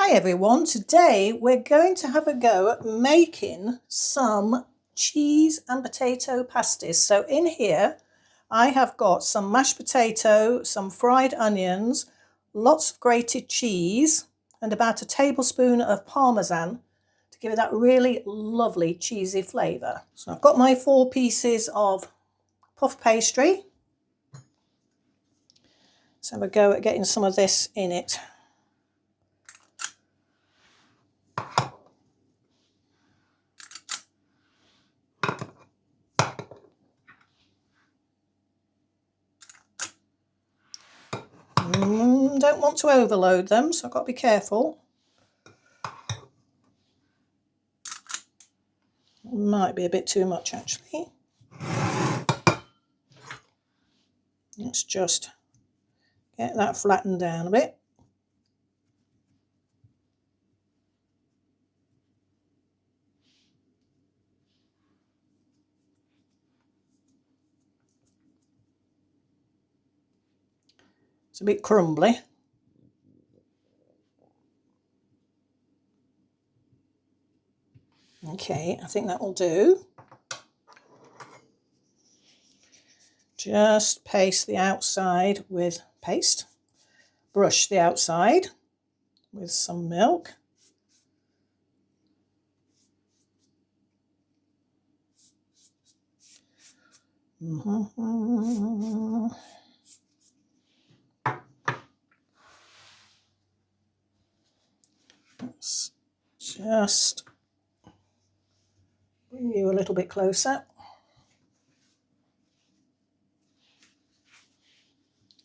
Hi everyone, today we're going to have a go at making some cheese and potato pasties. So in here I have got some mashed potato, some fried onions, lots of grated cheese and about a tablespoon of parmesan to give it that really lovely cheesy flavour. So I've got my 4 pieces of puff pastry. Let's have a go at getting some of this in it. Don't want to overload them, so I've got to be careful. Might be a bit too much actually. Let's just get that flattened down a bit. It's a bit crumbly. Okay, I think that will do. Just paste the outside with paste. Brush the outside with some milk. Let's just bring you a little bit closer.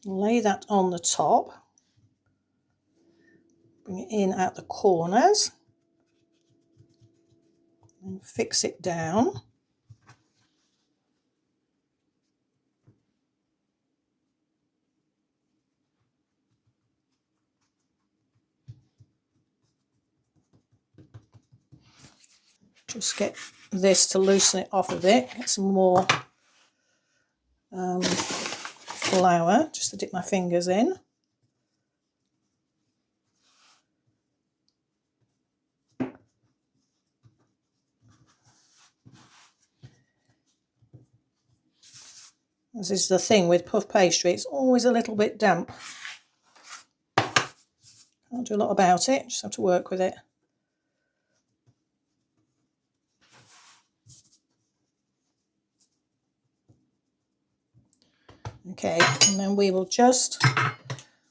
Lay that on the top. Bring it in at the corners. And fix it down. Just get this to loosen it off a bit. Get some more flour just to dip my fingers in. This is the thing with puff pastry, it's always a little bit damp. Can't do a lot about it, just have to work with it. Okay, and then we will just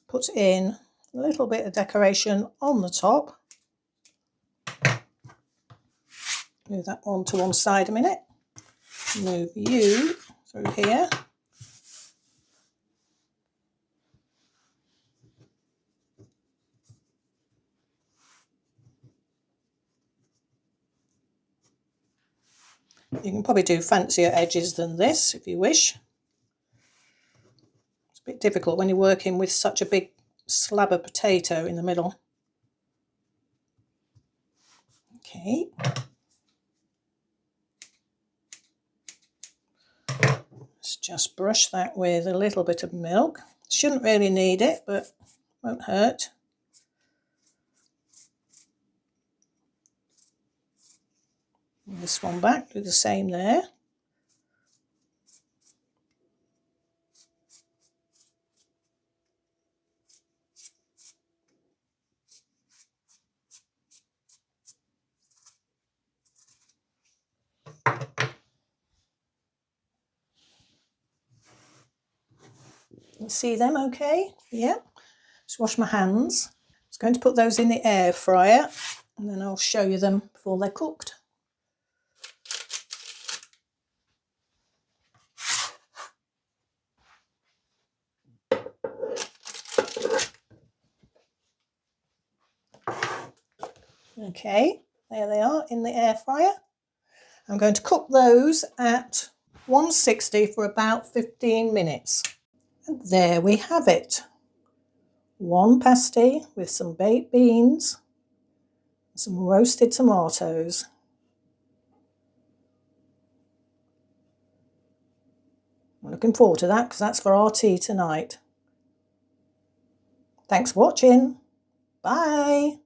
put in a little bit of decoration on the top. Move that on to one side a minute. Move you through here. You can probably do fancier edges than this if you wish. It's a bit difficult when you're working with such a big slab of potato in the middle. Okay. Let's just brush that with a little bit of milk. Shouldn't really need it, but won't hurt. This one back, do the same there. You see them okay? Yeah. Just wash my hands. I was going to put those in the air fryer and then I'll show you them before they're cooked. Okay, there they are in the air fryer. I'm going to cook those at 160 for about 15 minutes. And there we have it. One pasty with some baked beans, some roasted tomatoes. I'm looking forward to that because that's for our tea tonight. Thanks for watching. Bye.